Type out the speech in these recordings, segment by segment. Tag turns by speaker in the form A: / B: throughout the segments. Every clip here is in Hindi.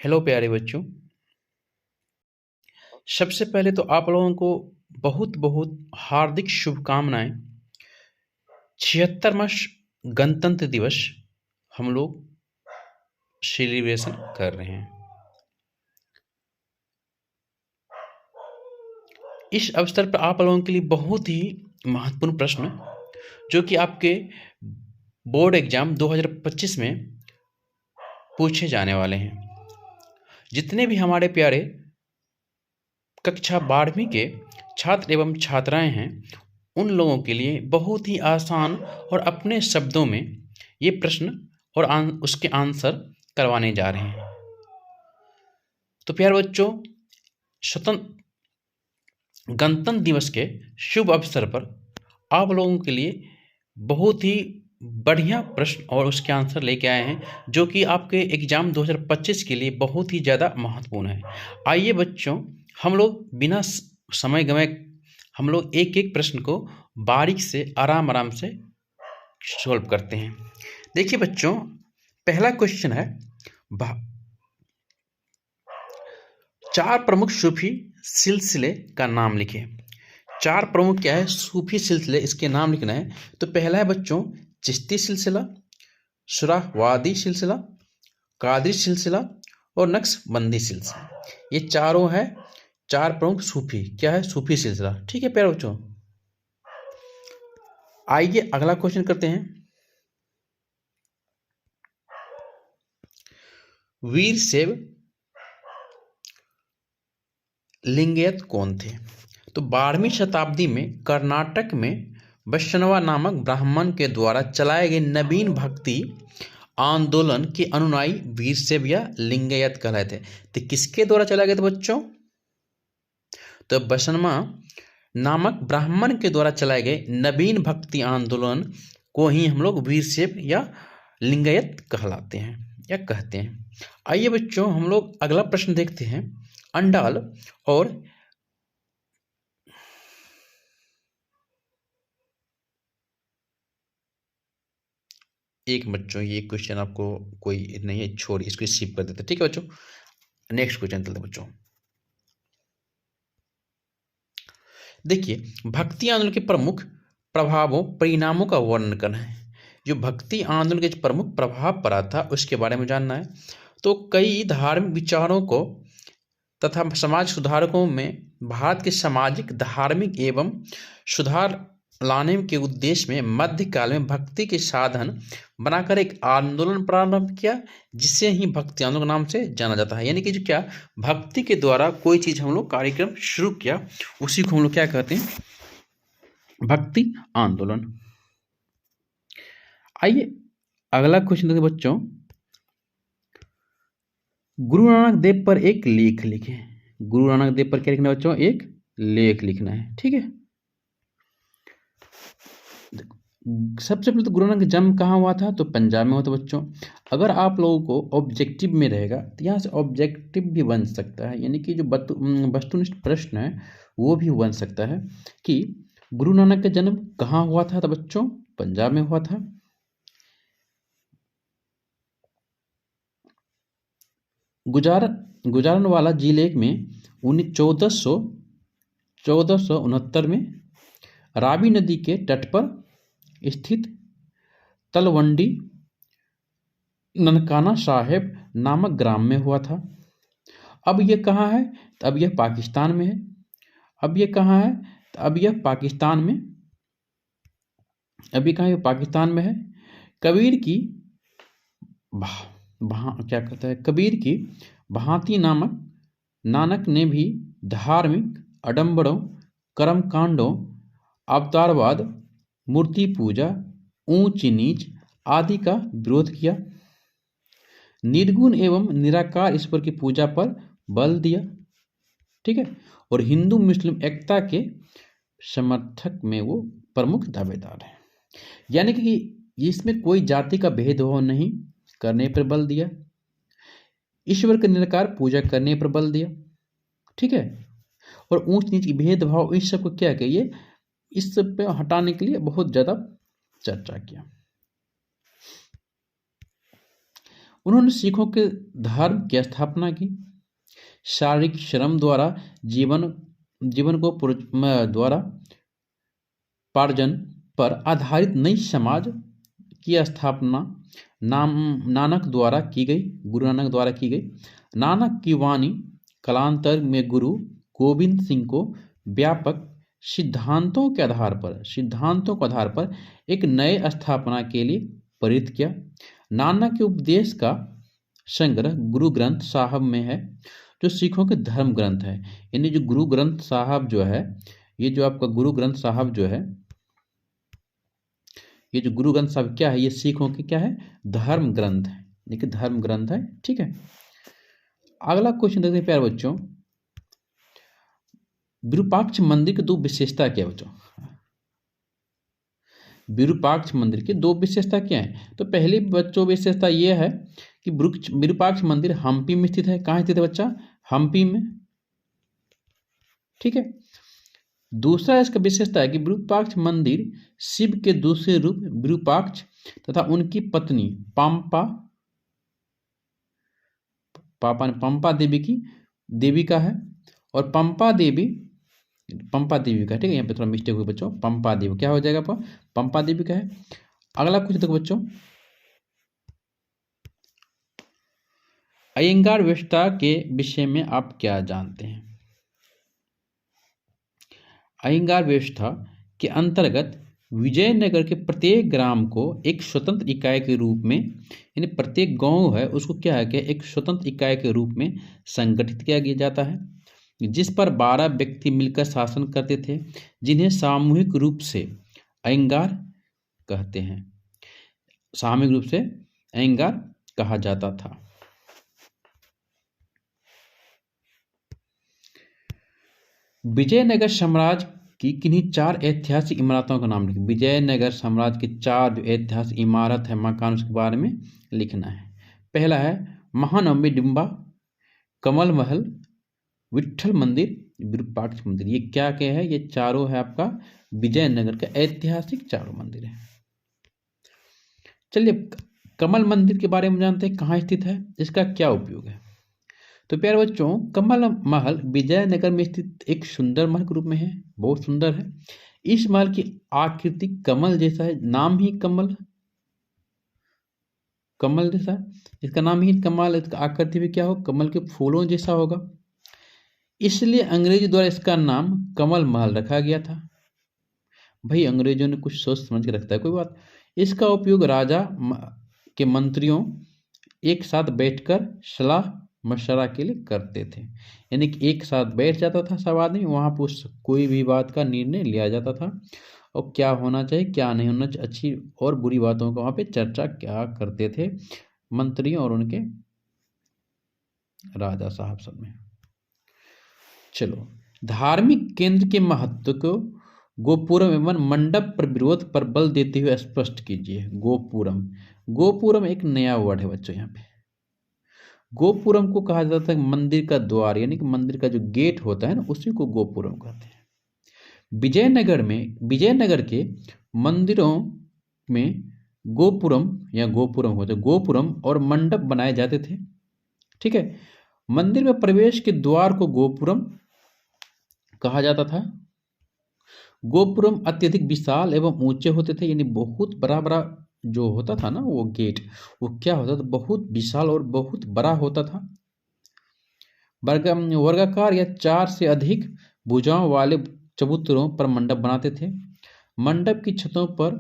A: हेलो प्यारे बच्चों। सबसे पहले तो आप लोगों को बहुत बहुत हार्दिक शुभकामनाएं। 76वां गणतंत्र दिवस हम लोग सेलिब्रेशन कर रहे हैं। इस अवसर पर आप लोगों के लिए बहुत ही महत्वपूर्ण प्रश्न जो कि आपके बोर्ड एग्जाम 2025 में पूछे जाने वाले हैं। जितने भी हमारे प्यारे कक्षा 12वीं के छात्र एवं छात्राएं हैं, उन लोगों के लिए बहुत ही आसान और अपने शब्दों में ये प्रश्न और उसके आंसर करवाने जा रहे हैं। तो प्यारे बच्चों, स्वतंत्र गणतंत्र दिवस के शुभ अवसर पर आप लोगों के लिए बहुत ही बढ़िया प्रश्न और उसके आंसर लेके आए हैं, जो कि आपके एग्जाम 2025 के लिए बहुत ही ज़्यादा महत्वपूर्ण है। आइए बच्चों, हम लोग बिना समय गंवाए हम लोग एक एक प्रश्न को बारीक से आराम से सॉल्व करते हैं। देखिए बच्चों, पहला क्वेश्चन है, 4 प्रमुख सूफी सिलसिले का नाम लिखें। 4 प्रमुख क्या है? सूफी सिलसिले, इसके नाम लिखना है। तो पहला है बच्चों चिश्ती सिलसिला, सुराहवादी सिलसिला, कादरी सिलसिला और नक्शबंदी सिलसिला। ये चारों है 4 प्रमुख सूफी, क्या है? सूफी सिलसिला। ठीक है प्यारे बच्चों, आइए अगला क्वेश्चन करते हैं। वीरशैव लिंगायत कौन थे? तो 12वीं शताब्दी में कर्नाटक में वैष्णवा नामक ब्राह्मण के द्वारा चलाए गए नवीन भक्ति आंदोलन के अनुयायी वीरशैव या लिंगायत कहलाते थे। तो किसके द्वारा चलाए गए थे बच्चों? तो वैष्णवा नामक ब्राह्मण के द्वारा चलाए गए नवीन भक्ति आंदोलन को ही हम लोग वीरशैव या लिंगायत कहलाते हैं या कहते हैं। आइए बच्चों, हम लोग अगला प्रश्न देखते हैं। अंडाल और एक बच्चों, ये क्वेश्चन आपको कोई नहीं है, छोड़िए, इसको स्किप कर देते। ठीक है बच्चों, नेक्स्ट क्वेश्चन चलते बच्चों। देखिए, भक्ति आंदोलन के प्रमुख प्रभावों परिणामों का वर्णन करना है। जो भक्ति आंदोलन के प्रमुख प्रभाव पड़ा था उसके बारे में जानना है। तो कई धार्मिक विचारों को तथा समाज सुधारकों में भारत के सामाजिक, धार्मिक एवं सुधार लाने के उद्देश्य में मध्यकाल में भक्ति के साधन बनाकर एक आंदोलन प्रारंभ किया, जिसे ही भक्ति आंदोलन नाम से जाना जाता है। यानी कि जो क्या भक्ति के द्वारा कोई चीज हम लोग कार्यक्रम शुरू किया, उसी को हम लोग क्या कहते हैं? भक्ति आंदोलन। आइए अगला क्वेश्चन देखते बच्चों। गुरु नानक देव पर एक लेख लिखें। गुरु नानक देव पर क्या लिखना है बच्चों? एक लेख लिखना है। ठीक है, सबसे पहले तो गुरु नानक का जन्म कहाँ हुआ था? तो पंजाब में हुआ था बच्चों। अगर आप लोगों को ऑब्जेक्टिव में रहेगा तो यहाँ से ऑब्जेक्टिव भी बन सकता है, यानी कि जो वस्तुनिष्ठ प्रश्न है वो भी बन सकता है कि गुरु नानक का जन्म कहाँ हुआ था? तो बच्चों पंजाब में हुआ था। गुजरानवाला जिले में 1469 में रावी नदी के तट पर स्थित तलवंडी ननकाना साहेब नामक ग्राम में हुआ था। अब यह कहाँ है? तो अब यह पाकिस्तान में है। अब यह कहाँ है? तो अब यह पाकिस्तान में, अभी कहाँ है? पाकिस्तान में है। कबीर की क्या कहता है? कबीर की भांति नामक नानक ने भी धार्मिक आडंबरों, कर्मकांडों, अवतारवाद, मूर्ति पूजा, ऊंच नीच आदि का विरोध किया। निर्गुण एवं निराकार ईश्वर की पूजा पर बल दिया। ठीक है, और हिंदू मुस्लिम एकता के समर्थक में वो प्रमुख दावेदार है। यानी कि इसमें कोई जाति का भेदभाव नहीं करने पर बल दिया, ईश्वर के निराकार पूजा करने पर बल दिया। ठीक है, और ऊंच नीच भेदभाव इस सब को क्या कहिए, इस सब पे हटाने के लिए बहुत ज्यादा चर्चा किया। उन्होंने सिखों के धर्म की स्थापना की। शारीरिक श्रम द्वारा जीवन जीवन को द्वारा पार्जन पर आधारित नई समाज की स्थापना नानक द्वारा की गई, गुरु नानक द्वारा की गई। नानक की वाणी कालांतर में गुरु गोविंद सिंह को व्यापक सिद्धांतों के आधार पर एक नए स्थापना के लिए प्रेरित किया। नानक के उपदेश का संग्रह गुरु ग्रंथ साहब में है, जो सिखों के धर्म ग्रंथ है। यानी जो गुरु ग्रंथ साहब जो है, ये जो आपका गुरु ग्रंथ साहब जो है, ये जो गुरु ग्रंथ साहब क्या है, ये सिखों के क्या है, धर्म ग्रंथ है। देखिए धर्म ग्रंथ है, ठीक है। अगला क्वेश्चन देखते हैं प्यारे बच्चों, विरूपाक्ष मंदिर की दो विशेषता क्या है बच्चों? विरूपाक्ष मंदिर की दो विशेषता क्या है? तो पहली बच्चों विशेषता यह है कि विरूपाक्ष मंदिर हम्पी में स्थित है। कहाँ स्थित है बच्चा? हम्पी में, ठीक है। दूसरा इसका विशेषता है कि विरूपाक्ष मंदिर शिव के दूसरे रूप विरूपाक्ष तथा उनकी पत्नी पंपा देवी का है, और पंपा देवी का, ठीक है। यहाँ पे थोड़ा मिस्टेक हुई बच्चों, पंपा देवी क्या हो जाएगा? पंपा देवी का है। अगला कुछ देखो बच्चों, अयंगार व्यवस्था के विषय में आप क्या जानते हैं? अयंगार व्यवस्था के अंतर्गत विजयनगर के प्रत्येक ग्राम को एक स्वतंत्र इकाई के रूप में, यानी प्रत्येक गांव है उसको क्या है कि एक स्वतंत्र इकाई के रूप में संगठित किया जाता है, जिस पर 12 व्यक्ति मिलकर शासन करते थे, जिन्हें सामूहिक रूप से अयंगार कहते हैं, सामूहिक रूप से अयंगार कहा जाता था। विजयनगर साम्राज्य की किन्हीं 4 ऐतिहासिक इमारतों का नाम लिखें। विजयनगर साम्राज्य की 4 जो ऐतिहासिक इमारत है, मकान, उसके बारे में लिखना है। पहला है महानवमी डिंबा, कमल महल, विट्ठल मंदिर, विरूपाक्ष मंदिर। ये क्या क्या है? ये चारों है आपका विजयनगर का ऐतिहासिक चारों मंदिर है। चलिए कमल मंदिर के बारे में जानते हैं, कहाँ स्थित है, इसका क्या उपयोग है। तो प्यारे बच्चों, कमल महल विजयनगर में स्थित एक सुंदर महल के रूप में है, बहुत सुंदर है। इस महल की आकृति कमल जैसा है, नाम ही कमल जैसा है, इसका नाम ही कमल, इसका आकृति भी क्या हो, कमल के फूलों जैसा होगा, इसलिए अंग्रेजी द्वारा इसका नाम कमल महल रखा गया था। भाई अंग्रेजों ने कुछ सोच समझ के रखता है, कोई बात। इसका उपयोग राजा के मंत्रियों एक साथ बैठकर सलाह मशवरा के लिए करते थे, यानी कि एक साथ बैठ जाता था सब आदमी, वहाँ पर कोई भी बात का निर्णय लिया जाता था, और क्या होना चाहिए क्या नहीं होना चाहिए, अच्छी और बुरी बातों का वहाँ पे चर्चा क्या करते थे मंत्रियों और उनके राजा साहब सब में। चलो धार्मिक केंद्र के महत्व को गोपुरम एवं मंडप पर विरोध पर बल देते हुए स्पष्ट कीजिए। गोपुरम एक नया वर्ड है बच्चों। यहाँ पे गोपुरम को कहा जाता है मंदिर का द्वार, यानी कि मंदिर का जो गेट होता है ना, उसी को गोपुरम कहते हैं। विजयनगर के मंदिरों में गोपुरम और मंडप बनाए जाते थे, ठीक है। मंदिर में प्रवेश के द्वार को गोपुरम कहा जाता था। गोपुरम अत्यधिक विशाल एवं ऊंचे होते थे, यानी बहुत बड़ा जो होता था ना वो गेट, वो क्या होता था, बहुत विशाल और बहुत बड़ा होता था। वर्गाकार या 4 से अधिक भुजाओं वाले चबूतरों पर मंडप बनाते थे। मंडप की छतों पर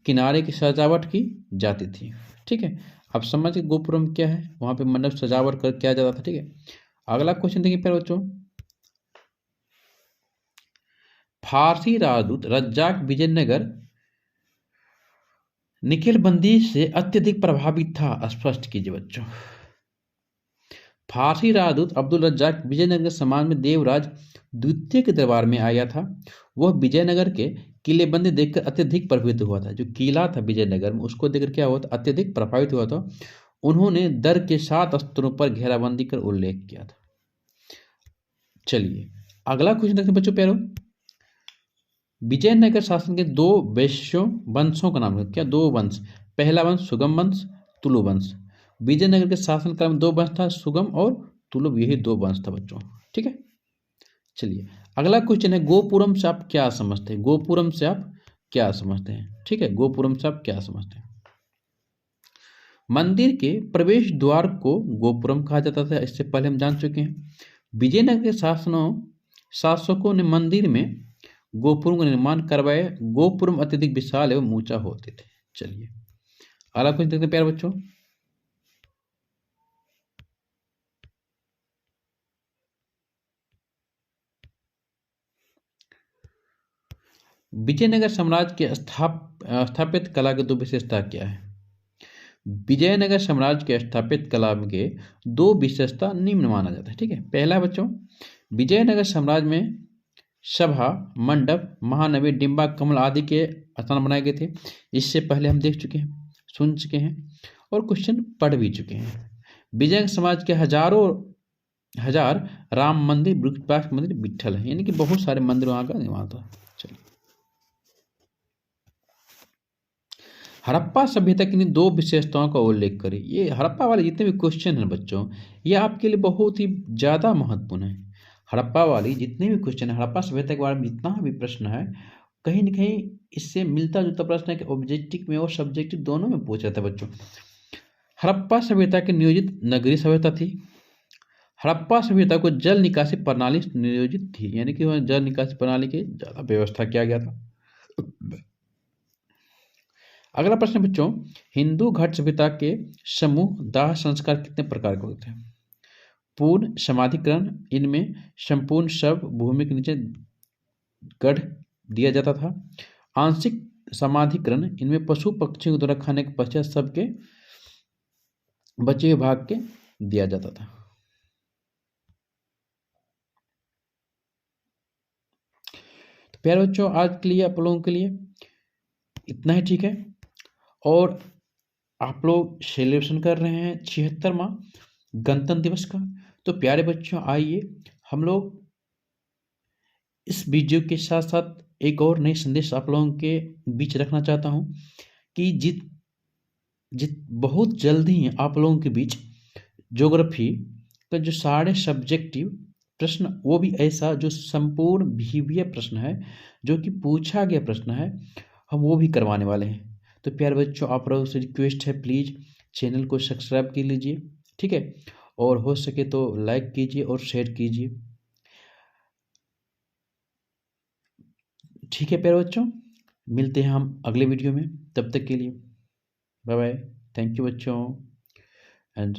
A: किनारे की सजावट की जाती थी, ठीक है। अब समझ गोपुरम क्या है, वहां पे मंडप सजावट कर किया जाता था, ठीक है। अगला क्वेश्चन देखिए प्यारे बच्चों, फारसी राजदूत रज्जाक विजयनगर निखिलबंदी से अत्यधिक प्रभावित था, स्पष्ट कीजिए बच्चों। फारसी राजदूत अब्दुल रज्जाक विजयनगर समाज में देवराज द्वितीय के दरबार में आया था। वह विजयनगर के किलेबंदी देखकर अत्यधिक प्रभावित हुआ था। जो किला था विजयनगर में, उसको देखकर क्या हुआ था, अत्यधिक प्रभावित हुआ था। उन्होंने दर के 7 स्तरों पर घेराबंदी कर उल्लेख किया था। चलिए अगला क्वेश्चन देखते हैं बच्चों प्यारो, विजयनगर शासन के 2 वंशों का नाम है क्या? 2 वंश, पहला वंश सुगम वंश, तुलु वंश। विजयनगर के शासनकाल में 2 वंश था, सुगम और तुलुभ, यही 2 वंश था बच्चों। ठीक है, चलिए अगला क्वेश्चन है, गोपुरम से आप क्या समझते हैं? गोपुरम से आप क्या समझते हैं? ठीक है, गोपुरम से आप क्या समझते हैं? मंदिर के प्रवेश द्वार को गोपुरम कहा जाता था, इससे पहले हम जान चुके हैं। विजयनगर के शासकों ने मंदिर में गोपुरम का निर्माण करवाया। गोपुरम अत्यधिक विशाल एवं ऊंचा होते थे। चलिए अगला क्वेश्चन देखते हैं प्यारे बच्चों। विजयनगर साम्राज्य के स्थापित कला की 2 विशेषता क्या है? विजयनगर साम्राज्य के स्थापित कला के 2 विशेषता निम्न माना जाता है। ठीक है, पहला बच्चों, विजयनगर साम्राज्य में सभा मंडप, महानवी, डिंबा, कमल आदि के स्थान बनाए गए थे। इससे पहले हम देख चुके हैं, सुन चुके हैं और क्वेश्चन पढ़ भी चुके हैं। विजयनगर समाज के हजार राम मंदिर, वृक्षपाठ मंदिर, विट्ठल है, यानी कि बहुत सारे मंदिर वहां का निर्माण था। चलिए हड़प्पा सभ्यता की 2 विशेषताओं का उल्लेख करें। ये हड़प्पा वाले जितने भी क्वेश्चन हैं बच्चों, ये आपके लिए बहुत ही ज़्यादा महत्वपूर्ण है। हड़प्पा वाली जितने भी क्वेश्चन है, हड़प्पा सभ्यता के बारे में जितना भी प्रश्न है, कहीं न कहीं इससे मिलता जुलता प्रश्न है कि ऑब्जेक्टिव में और सब्जेक्टिव दोनों में पूछा था बच्चों। हड़प्पा सभ्यता की नियोजित नगरीय सभ्यता थी। हड़प्पा सभ्यता को जल निकासी प्रणाली नियोजित थी, यानी कि वहाँ जल निकासी प्रणाली की ज़्यादा व्यवस्था किया गया था। अगला प्रश्न बच्चों, हिंदू घाट सभ्यता के समूह दाह संस्कार कितने प्रकार के होते हैं? पूर्ण समाधिकरण, इनमें संपूर्ण शव भूमि के नीचे गढ़ दिया जाता था। आंशिक समाधिकरण, इनमें पशु पक्षियों के द्वारा खाने के पश्चात सबके बचे हुए भाग के दिया जाता था। तो प्यारे बच्चों, आज के लिए आप लोगों के लिए इतना ही ठीक है। और आप लोग सेलिब्रेशन कर रहे हैं 76वां गणतंत्र दिवस का। तो प्यारे बच्चों, आइए हम लोग इस वीडियो के साथ साथ एक और नई संदेश आप लोगों के बीच रखना चाहता हूं कि जित जित बहुत जल्द ही आप लोगों के बीच ज्योग्राफी का जो सारे सब्जेक्टिव प्रश्न, वो भी ऐसा जो संपूर्ण वीवीए प्रश्न है, जो कि पूछा गया प्रश्न है, हम वो भी करवाने वाले हैं। तो प्यारे बच्चों, आप लोगों से रिक्वेस्ट है, प्लीज़ चैनल को सब्सक्राइब कर लीजिए। ठीक है, और हो सके तो लाइक कीजिए और शेयर कीजिए। ठीक है प्यारे बच्चों, मिलते हैं हम अगले वीडियो में। तब तक के लिए बाय बाय। थैंक यू बच्चों। एंड